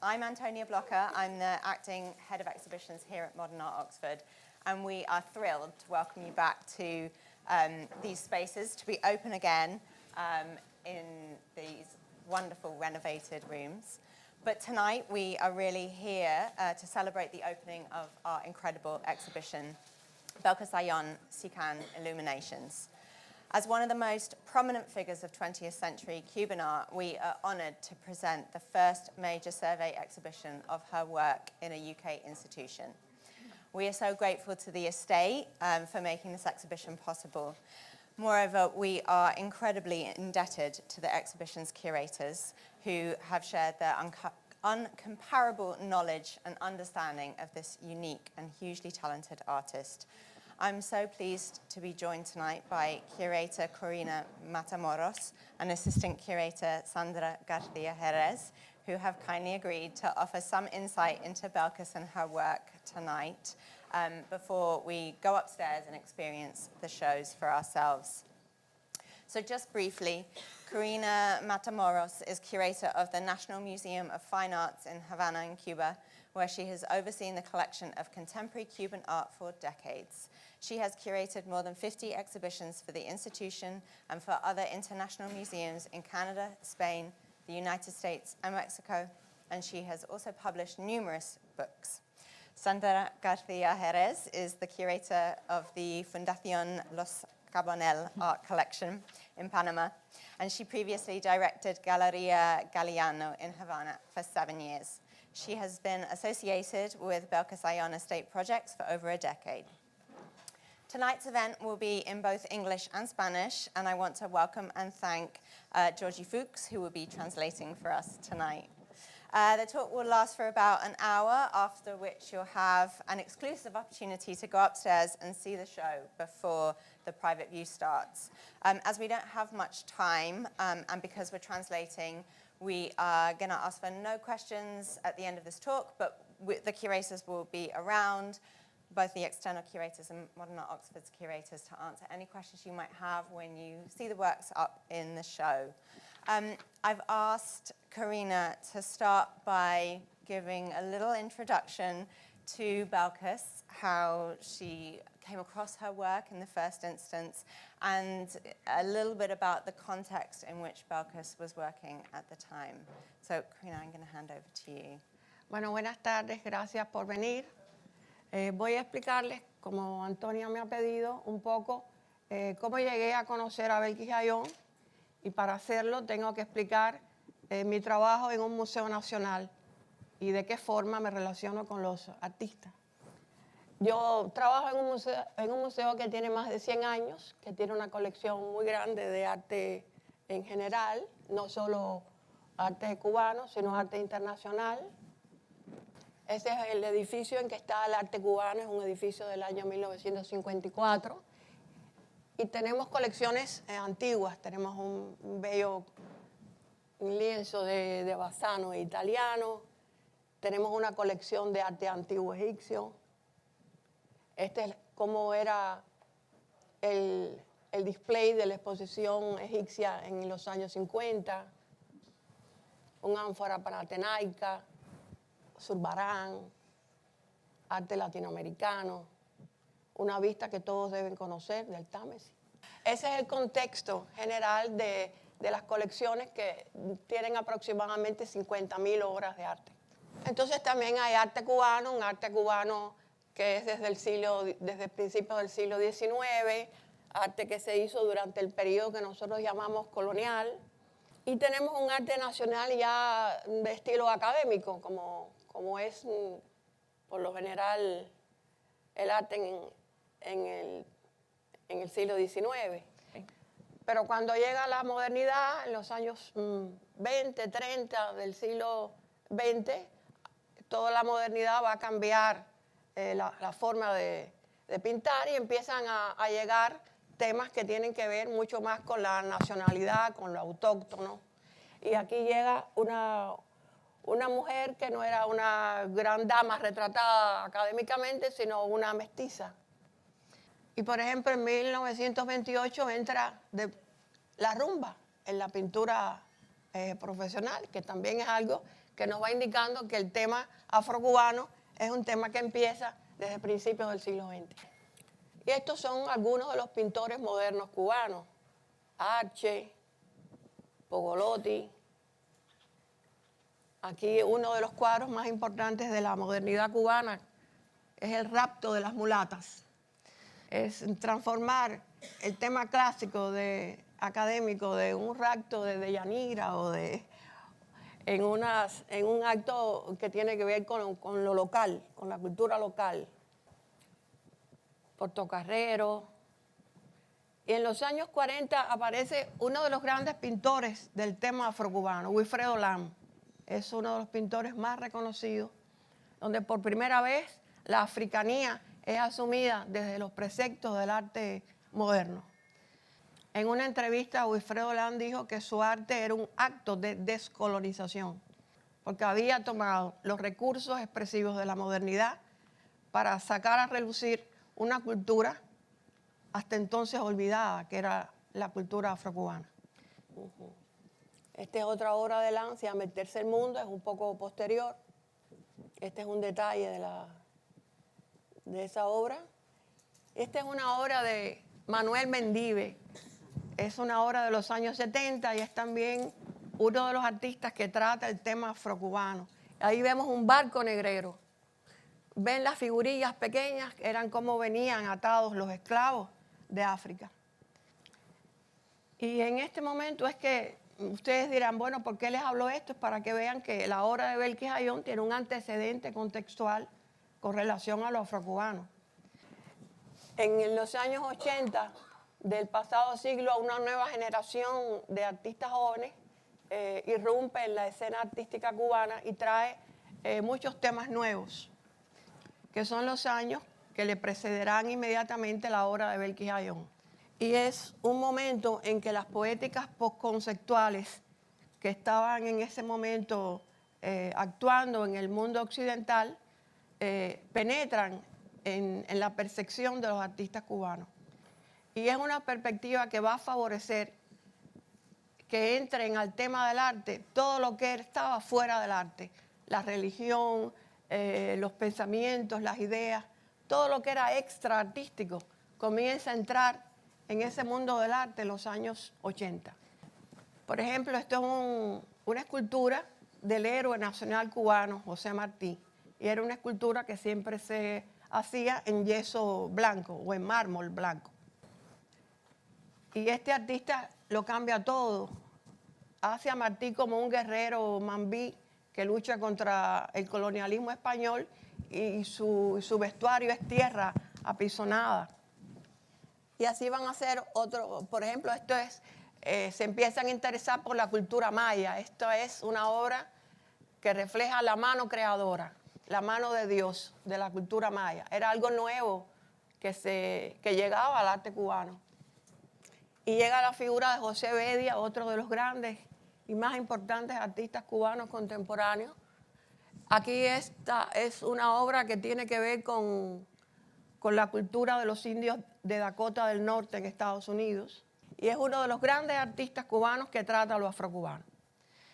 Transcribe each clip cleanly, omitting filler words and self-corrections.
I'm Antonia Blocker. I'm the acting head of exhibitions here at Modern Art Oxford, and we are thrilled to welcome you back to these spaces to be open again in these wonderful renovated rooms. But tonight we are really here to celebrate the opening of our incredible exhibition, Belkıs Ayhan Sikan Illuminations. As one of the most prominent figures of 20th century Cuban art, we are honoured to present the first major survey exhibition of her work in a UK institution. We are so grateful to the estate for making this exhibition possible. Moreover, we are incredibly indebted to the exhibition's curators who have shared their uncomparable knowledge and understanding of this unique and hugely talented artist. I'm so pleased to be joined tonight by curator Corina Matamoros and assistant curator Sandra Garcia Jerez, who have kindly agreed to offer some insight into Belkıs and her work tonight before we go upstairs and experience the shows for ourselves. So just briefly, Corina Matamoros is curator of the National Museum of Fine Arts in Havana in Cuba, where she has overseen the collection of contemporary Cuban art for decades. She has curated more than 50 exhibitions for the institution and for other international museums in Canada, Spain, the United States, and Mexico, and she has also published numerous books. Sandra Garcia Jerez is the curator of the Fundación Los Carbonell Art Collection in Panama, and she previously directed Galeria Galiano in Havana for 7 years. She has been associated with Belkıs Ayhan estate projects for over a decade. Tonight's event will be in both English and Spanish, and I want to welcome and thank Georgie Fuchs, who will be translating for us tonight. The talk will last for about an hour, after which you'll have an exclusive opportunity to go upstairs and see the show before the private view starts. As we don't have much time, and because we're translating, we are going to ask for no questions at the end of this talk, but the curators will be around, both the external curators and Modern Art Oxford's curators, to answer any questions you might have when you see the works up in the show. I've asked Corina to start by giving a little introduction to Belkıs, how she came across her work in the first instance, and a little bit about the context in which Belkıs was working at the time. So, Corina, I'm going to hand over to you. Bueno, buenas tardes, gracias por venir. Voy a explicarles, como Antonia me ha pedido, un poco cómo llegué a conocer a Belkıs Ayhan, y para hacerlo tengo que explicar mi trabajo en un museo nacional y de qué forma me relaciono con los artistas. Yo trabajo en un museo que tiene más de 100 años, que tiene una colección muy grande de arte en general, no solo arte cubano, sino arte internacional. Ese es el edificio en que está el arte cubano, es un edificio del año 1954. Y tenemos colecciones antiguas, tenemos un bello lienzo de Bassano italiano, tenemos una colección de arte antiguo egipcio. Este es como era el display de la exposición egipcia en los años 50, un ánfora panatenaica, Zurbarán, arte latinoamericano, una vista que todos deben conocer del Támesis. Ese es el contexto general de las colecciones que tienen aproximadamente 50.000 obras de arte. Entonces también hay arte cubano, un arte cubano que es desde el principio del siglo XIX, arte que se hizo durante el periodo que nosotros llamamos colonial. Y tenemos un arte nacional ya de estilo académico, como es por lo general el arte en el siglo XIX. Pero cuando llega la modernidad, en los años 20, 30 del siglo XX, toda la modernidad va a cambiar la forma de pintar y empiezan a llegar temas que tienen que ver mucho más con la nacionalidad, con lo autóctono. Y aquí llega una mujer que no era una gran dama retratada académicamente, sino una mestiza. Y por ejemplo, en 1928 entra la rumba en la pintura profesional, que también es algo que nos va indicando que el tema afrocubano es un tema que empieza desde principios del siglo XX. Y estos son algunos de los pintores modernos cubanos: Arche, Pogolotti. Aquí uno de los cuadros más importantes de la modernidad cubana es el rapto de las mulatas. Es transformar el tema clásico académico de un rapto de Deyanira o en un acto que tiene que ver con lo local, con la cultura local. Portocarrero. Y en los años 40 aparece uno de los grandes pintores del tema afrocubano, Wilfredo Lam. Es uno de los pintores más reconocidos, donde por primera vez la africanía es asumida desde los preceptos del arte moderno. En una entrevista, Wilfredo Lam dijo que su arte era un acto de descolonización, porque había tomado los recursos expresivos de la modernidad para sacar a relucir una cultura hasta entonces olvidada, que era la cultura afrocubana. Esta es otra obra de Lam, se llama El Tercer Mundo, es un poco posterior. Este es un detalle de esa obra. Esta es una obra de Manuel Mendive. Es una obra de los años 70 y es también uno de los artistas que trata el tema afrocubano. Ahí vemos un barco negrero. Ven las figurillas pequeñas, eran como venían atados los esclavos de África. Y en este momento es que ustedes dirán, bueno, ¿por qué les hablo esto? Es para que vean que la obra de Belkis Ayón tiene un antecedente contextual con relación a lo afrocubano. En los años 80 del pasado siglo, una nueva generación de artistas jóvenes irrumpe en la escena artística cubana y trae muchos temas nuevos, que son los años que le precederán inmediatamente la obra de Belkis Ayón. Y es un momento en que las poéticas postconceptuales que estaban en ese momento actuando en el mundo occidental penetran en la percepción de los artistas cubanos. Y es una perspectiva que va a favorecer que entren al tema del arte todo lo que estaba fuera del arte, la religión, los pensamientos, las ideas, todo lo que era extra artístico comienza a entrar en ese mundo del arte en los años 80. Por ejemplo, esto es una escultura del héroe nacional cubano, José Martí, y era una escultura que siempre se hacía en yeso blanco o en mármol blanco. Y este artista lo cambia todo, hace a Martí como un guerrero mambí que lucha contra el colonialismo español y su vestuario es tierra apisonada. Y así van a hacer otro, por ejemplo, esto es, se empiezan a interesar por la cultura maya. Esto es una obra que refleja la mano creadora, la mano de Dios de la cultura maya. Era algo nuevo que llegaba al arte cubano. Y llega la figura de José Bedia, otro de los grandes y más importantes artistas cubanos contemporáneos. Aquí esta es una obra que tiene que ver con la cultura de los indios de Dakota del Norte en Estados Unidos. Y es uno de los grandes artistas cubanos que trata a lo afrocubano.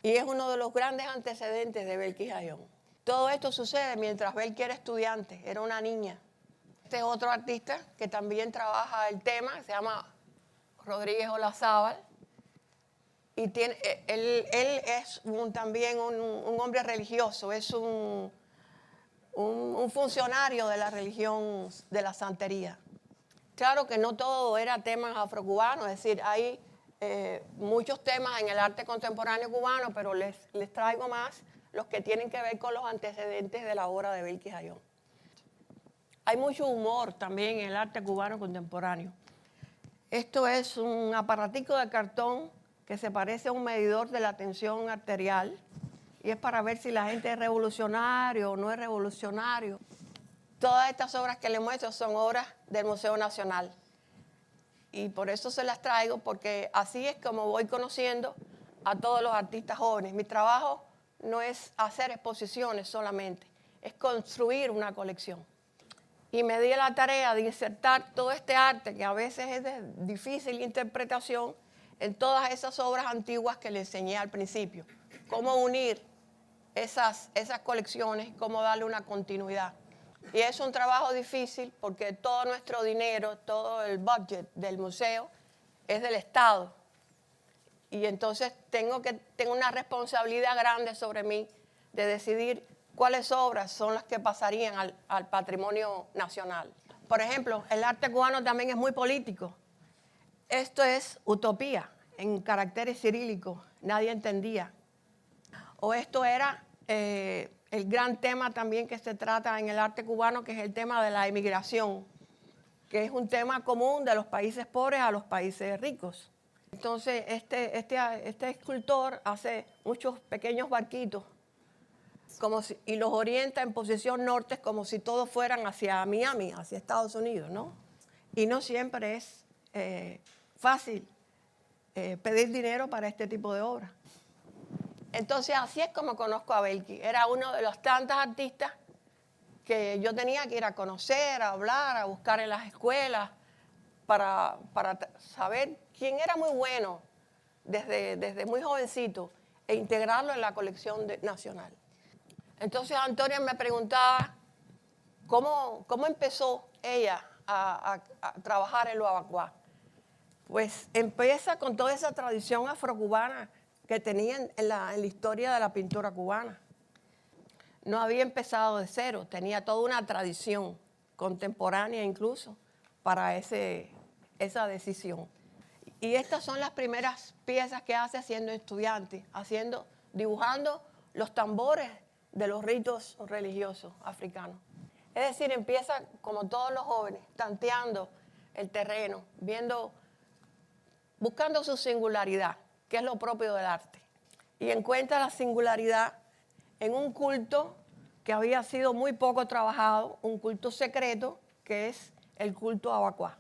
Y es uno de los grandes antecedentes de Belkis Ayón. Todo esto sucede mientras Belkis era estudiante, era una niña. Este es otro artista que también trabaja el tema, se llama Rodríguez Olazábal. Y él es también un hombre religioso, es un funcionario de la religión de la santería. Claro que no todo era temas afrocubanos, es decir, hay muchos temas en el arte contemporáneo cubano, pero les traigo más los que tienen que ver con los antecedentes de la obra de Belkis Ayón. Hay mucho humor también en el arte cubano contemporáneo. Esto es un aparatico de cartón que se parece a un medidor de la tensión arterial y es para ver si la gente es revolucionario o no es revolucionario. Todas estas obras que les muestro son obras del Museo Nacional y por eso se las traigo, porque así es como voy conociendo a todos los artistas jóvenes. Mi trabajo no es hacer exposiciones solamente, es construir una colección. Y me di la tarea de insertar todo este arte, que a veces es de difícil interpretación, en todas esas obras antiguas que le enseñé al principio. Cómo unir esas colecciones, cómo darle una continuidad. Y es un trabajo difícil porque todo nuestro dinero, todo el budget del museo es del Estado. Y entonces tengo una responsabilidad grande sobre mí de decidir cuáles obras son las que pasarían al patrimonio nacional. Por ejemplo, el arte cubano también es muy político. Esto es utopía en caracteres cirílicos, nadie entendía. O esto era el gran tema también que se trata en el arte cubano, que es el tema de la emigración, que es un tema común de los países pobres a los países ricos. Entonces, este escultor hace muchos pequeños barquitos y los orienta en posición norte como si todos fueran hacia Miami, hacia Estados Unidos, ¿no? Y no siempre es fácil pedir dinero para este tipo de obras. Entonces, así es como conozco a Belkis. Era uno de los tantos artistas que yo tenía que ir a conocer, a hablar, a buscar en las escuelas para saber quién era muy bueno desde muy jovencito e integrarlo en la colección nacional. Entonces, Antonia me preguntaba cómo empezó ella a trabajar en lo abacuá. Pues empieza con toda esa tradición afrocubana que tenían en la historia de la pintura cubana. No había empezado de cero, tenía toda una tradición contemporánea incluso para esa decisión. Y estas son las primeras piezas que hace siendo estudiante, dibujando los tambores de los ritos religiosos africanos. Es decir, empieza como todos los jóvenes, tanteando el terreno, buscando su singularidad, que es lo propio del arte. Y encuentra la singularidad en un culto que había sido muy poco trabajado, un culto secreto, que es el culto abacuá.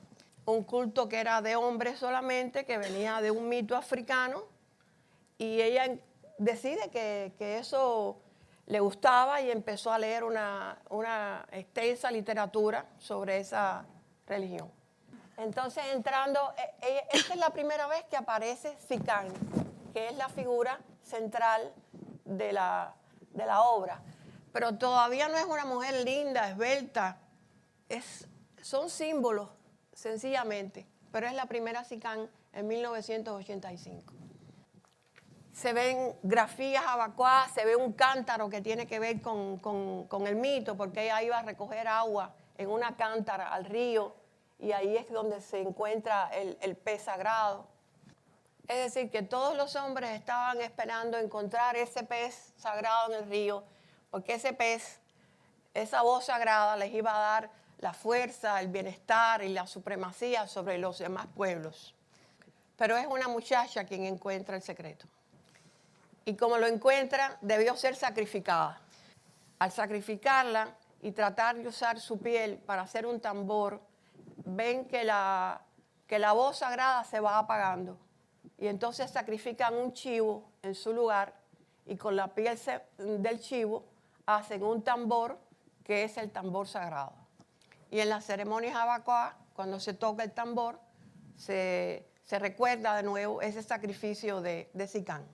Un culto que era de hombres solamente, que venía de un mito africano, y ella decide que eso le gustaba y empezó a leer una extensa literatura sobre esa religión. Entonces, esta es la primera vez que aparece Sicán, que es la figura central de la obra. Pero todavía no es una mujer linda, esbelta, son símbolos, sencillamente. Pero es la primera Sicán en 1985. Se ven grafías abacuá, se ve un cántaro que tiene que ver con el mito, porque ella iba a recoger agua en una cántara al río, y ahí es donde se encuentra el pez sagrado. Es decir, que todos los hombres estaban esperando encontrar ese pez sagrado en el río, porque ese pez, esa voz sagrada, les iba a dar la fuerza, el bienestar y la supremacía sobre los demás pueblos. Pero es una muchacha quien encuentra el secreto. Y como lo encuentra, debió ser sacrificada. Al sacrificarla y tratar de usar su piel para hacer un tambor, ven que la voz sagrada se va apagando. Y entonces sacrifican un chivo en su lugar y con la piel del chivo hacen un tambor que es el tambor sagrado. Y en las ceremonias abacuá, cuando se toca el tambor, se recuerda de nuevo ese sacrificio de Sicán.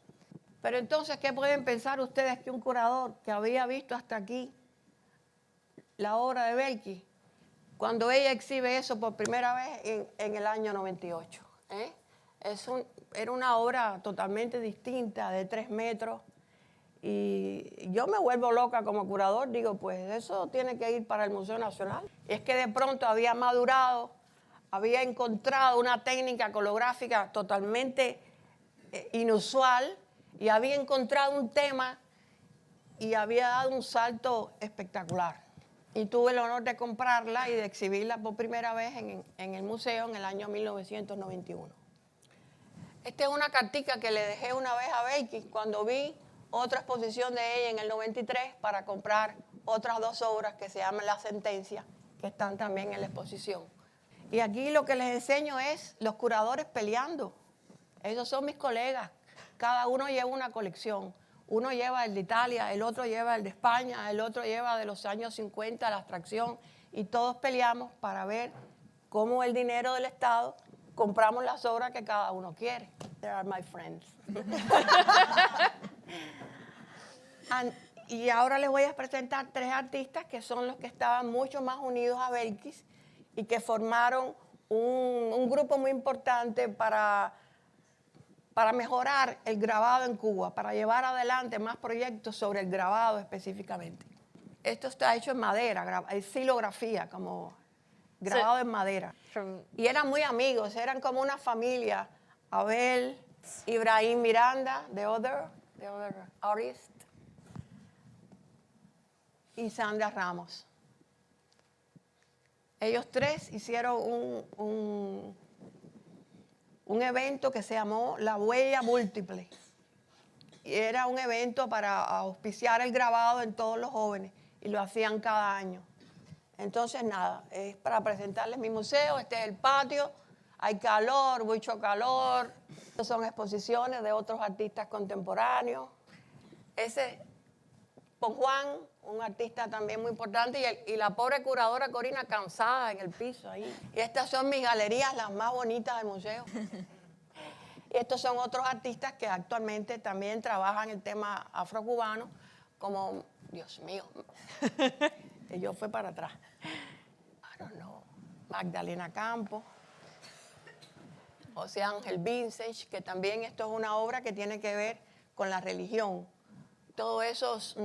Pero entonces, ¿qué pueden pensar ustedes que un curador que había visto hasta aquí la obra de Belkis, cuando ella exhibe eso por primera vez en el año 98? Era una obra totalmente distinta, de 3 metros, y yo me vuelvo loca como curador, digo, pues eso tiene que ir para el Museo Nacional. Y es que de pronto había madurado, había encontrado una técnica coreográfica totalmente inusual, y había encontrado un tema y había dado un salto espectacular. Y tuve el honor de comprarla y de exhibirla por primera vez en el museo en el año 1991. Esta es una cartica que le dejé una vez a Belkis cuando vi otra exposición de ella en el 93 para comprar otras 2 obras que se llaman La Sentencia, que están también en la exposición. Y aquí lo que les enseño es los curadores peleando. Esos son mis colegas. Cada uno lleva una colección. Uno lleva el de Italia, el otro lleva el de España, el otro lleva de los años 50 la abstracción, y todos peleamos para ver cómo el dinero del Estado compramos las obras que cada uno quiere. They are my friends. Y ahora les voy a presentar 3 artistas que son los que estaban mucho más unidos a Belkis y que formaron un grupo muy importante para mejorar el grabado en Cuba, para llevar adelante más proyectos sobre el grabado específicamente. Esto está hecho en madera, es xilografía, como grabado en madera. Y eran muy amigos, eran como una familia. Abel, Ibrahim Miranda, the other artist, y Sandra Ramos. Ellos 3 hicieron un evento que se llamó La Huella Múltiple. Y era un evento para auspiciar el grabado en todos los jóvenes y lo hacían cada año. Entonces, nada, es para presentarles mi museo. Este es el patio, hay calor, mucho calor. Estas son exposiciones de otros artistas contemporáneos. Ese, con Juan, un artista también muy importante, y la pobre curadora Corina cansada en el piso ahí. Y estas son mis galerías, las más bonitas del museo. Y estos son otros artistas que actualmente también trabajan el tema afrocubano, como, Dios mío, yo fui para atrás. I don't know. Magdalena Campos, José Ángel Vintage, que también esto es una obra que tiene que ver con la religión. Todos esos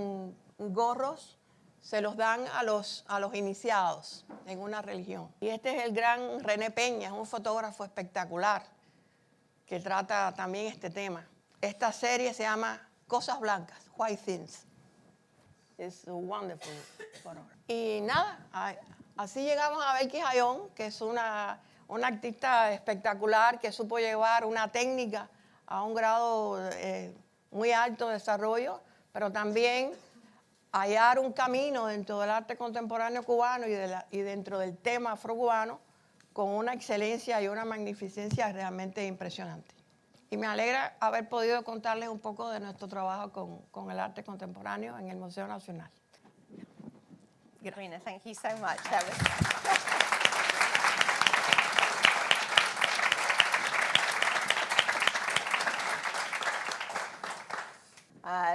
gorros se los dan a los iniciados en una religión. Y este es el gran René Peña, es un fotógrafo espectacular que trata también este tema. Esta serie se llama Cosas Blancas, White Things. Es wonderful photograph. Y nada, así llegamos a Belkis Ayón, que es una artista espectacular que supo llevar una técnica a un grado muy alto de desarrollo, pero también hallar un camino dentro del arte contemporáneo cubano y dentro del tema afrocubano con una excelencia y una magnificencia realmente impresionante. Y me alegra haber podido contarles un poco de nuestro trabajo con el arte contemporáneo en el Museo Nacional. Karina, thank you so much.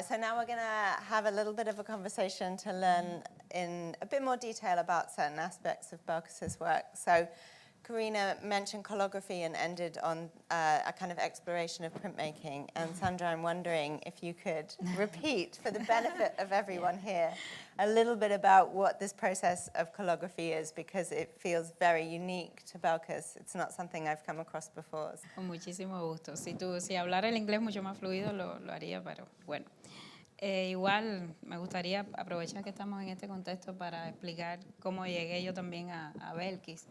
So now we're going to have a little bit of a conversation to learn in a bit more detail about certain aspects of Belkis's work. So Karina mentioned calligraphy and ended on a kind of exploration of printmaking. And Sandra, I'm wondering if you could repeat, for the benefit of everyone here, a little bit about what this process of calligraphy is, because it feels very unique to Belkis. It's not something I've come across before. Con muchísimo gusto. Si hablara el inglés mucho más fluido, lo haría, pero bueno. Igual me gustaría aprovechar que estamos en este contexto para explicar cómo llegué yo también a Belkis,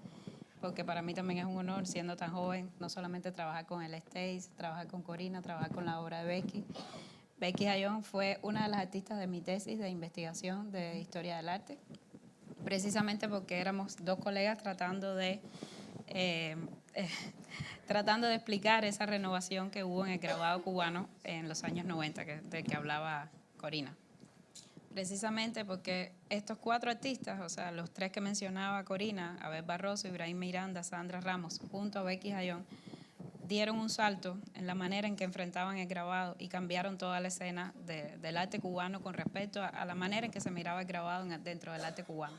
porque para mí también es un honor, siendo tan joven, no solamente trabajar con el States, trabajar con Corina, trabajar con la obra de Belkis. Belkis Ayón fue una de las artistas de mi tesis de investigación de Historia del Arte, precisamente porque éramos 2 colegas tratando de explicar esa renovación que hubo en el grabado cubano en los años 90, del que hablaba Corina. Precisamente porque estos 4 artistas, o sea, los 3 que mencionaba Corina, Abel Barroso, Ibrahim Miranda, Sandra Ramos, junto a Belkis Ayón, dieron un salto en la manera en que enfrentaban el grabado y cambiaron toda la escena del arte cubano con respecto a la manera en que se miraba el grabado dentro del arte cubano.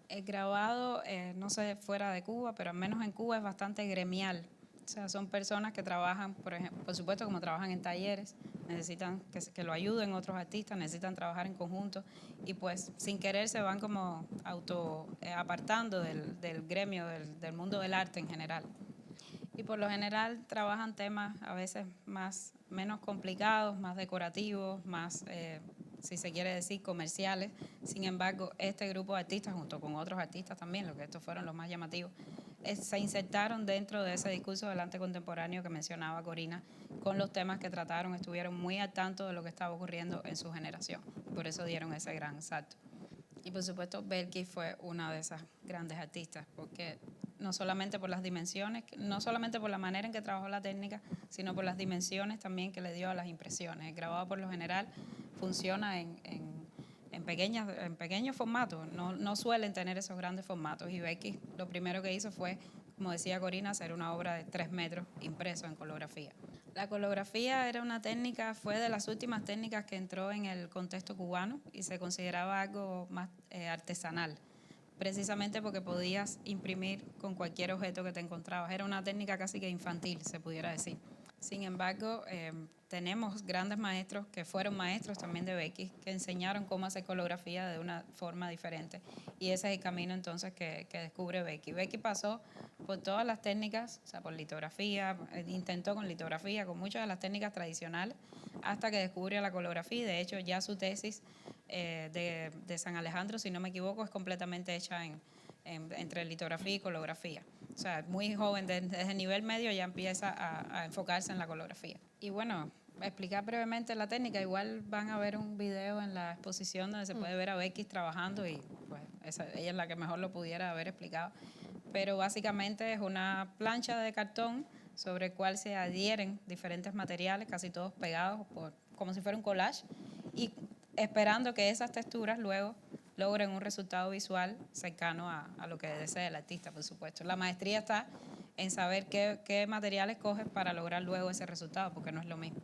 El grabado, no sé fuera de Cuba, pero al menos en Cuba es bastante gremial. O sea, son personas que trabajan, por supuesto, como trabajan en talleres, necesitan que lo ayuden otros artistas, necesitan trabajar en conjunto y pues sin querer se van como apartando del gremio, del mundo del arte en general. Y por lo general trabajan temas a veces menos complicados, más decorativos, más, si se quiere decir, comerciales. Sin embargo, este grupo de artistas, junto con otros artistas también, lo que estos fueron los más llamativos, se insertaron dentro de ese discurso del arte contemporáneo que mencionaba Corina, con los temas que trataron, estuvieron muy al tanto de lo que estaba ocurriendo en su generación. Por eso dieron ese gran salto. Y por supuesto, Belkis fue una de esas grandes artistas, porque no solamente por las dimensiones, no solamente por la manera en que trabajó la técnica, sino por las dimensiones también que le dio a las impresiones. El grabado por lo general funciona en pequeños formatos, no suelen tener esos grandes formatos. Y Belkis lo primero que hizo fue, como decía Corina, hacer una obra de 3 metros impreso en colografía. La colografía era una técnica, fue de las últimas técnicas que entró en el contexto cubano y se consideraba algo más artesanal, precisamente porque podías imprimir con cualquier objeto que te encontrabas. Era una técnica casi que infantil, se pudiera decir. Sin embargo, tenemos grandes maestros que fueron maestros también de Becky, que enseñaron cómo hacer colografía de una forma diferente. Y ese es el camino entonces que descubre Becky. Becky pasó por todas las técnicas, o sea, por litografía, intentó con litografía, con muchas de las técnicas tradicionales, hasta que descubrió la colografía. Y de hecho, ya su tesis de San Alejandro, si no me equivoco, es completamente hecha entre litografía y colografía. O sea, muy joven, desde el nivel medio ya empieza a enfocarse en la colografía. Y bueno, explicar brevemente la técnica, igual van a ver un video en la exposición donde se puede ver a Becky trabajando y pues ella es la que mejor lo pudiera haber explicado. Pero básicamente es una plancha de cartón sobre el cual se adhieren diferentes materiales, casi todos pegados, como si fuera un collage, y esperando que esas texturas luego logren un resultado visual cercano a lo que desea el artista, por supuesto. La maestría está en saber qué materiales coges para lograr luego ese resultado, porque no es lo mismo.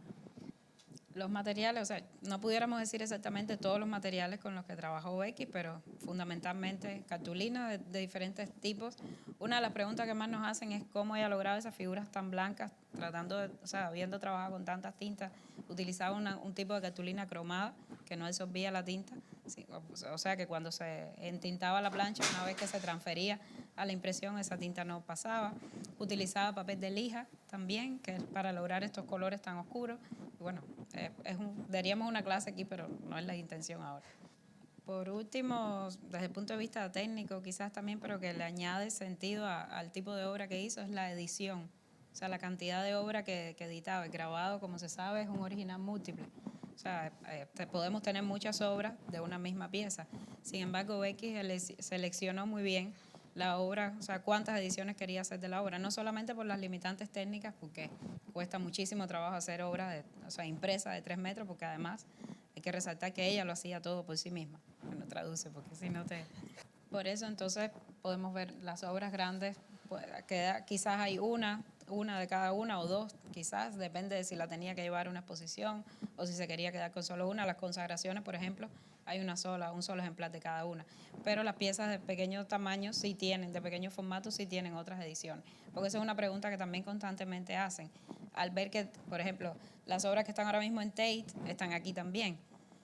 Los materiales, o sea, no pudiéramos decir exactamente todos los materiales con los que trabajó Becky, pero fundamentalmente cartulina de diferentes tipos. Una de las preguntas que más nos hacen es cómo ella ha logrado esas figuras tan blancas, habiendo trabajado con tantas tintas, utilizaba un tipo de cartulina cromada que no absorbía la tinta, sí, o sea que cuando se entintaba la plancha, una vez que se transfería a la impresión, esa tinta no pasaba. Utilizaba papel de lija también, que es para lograr estos colores tan oscuros. Y bueno, daríamos una clase aquí, pero no es la intención ahora. Por último, desde el punto de vista técnico quizás también, pero que le añade sentido al tipo de obra que hizo, es la edición. O sea, la cantidad de obra que editaba. El grabado, como se sabe, es un original múltiple. O sea, podemos tener muchas obras de una misma pieza. Sin embargo, Becky seleccionó muy bien la obra, o sea, cuántas ediciones quería hacer de la obra, no solamente por las limitantes técnicas, porque cuesta muchísimo trabajo hacer obras, impresas de 3 metros, porque además hay que resaltar que ella lo hacía todo por sí misma. Bueno, traduce, porque si no te... Por eso entonces podemos ver las obras grandes, pues, quizás hay una de cada una o dos, quizás, depende de si la tenía que llevar a una exposición o si se quería quedar con solo una. Las consagraciones, por ejemplo, hay un solo ejemplar de cada una. Pero las piezas de pequeño tamaño sí tienen, de pequeño formato sí tienen otras ediciones. Porque esa es una pregunta que también constantemente hacen. Al ver que, por ejemplo, las obras que están ahora mismo en Tate están aquí también.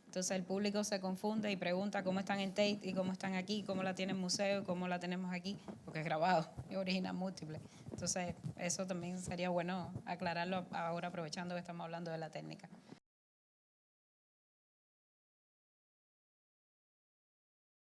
Entonces el público se confunde y pregunta cómo están en Tate y cómo están aquí, cómo la tiene en museo y cómo la tenemos aquí, porque es grabado, es original múltiple. Entonces eso también sería bueno aclararlo ahora aprovechando que estamos hablando de la técnica.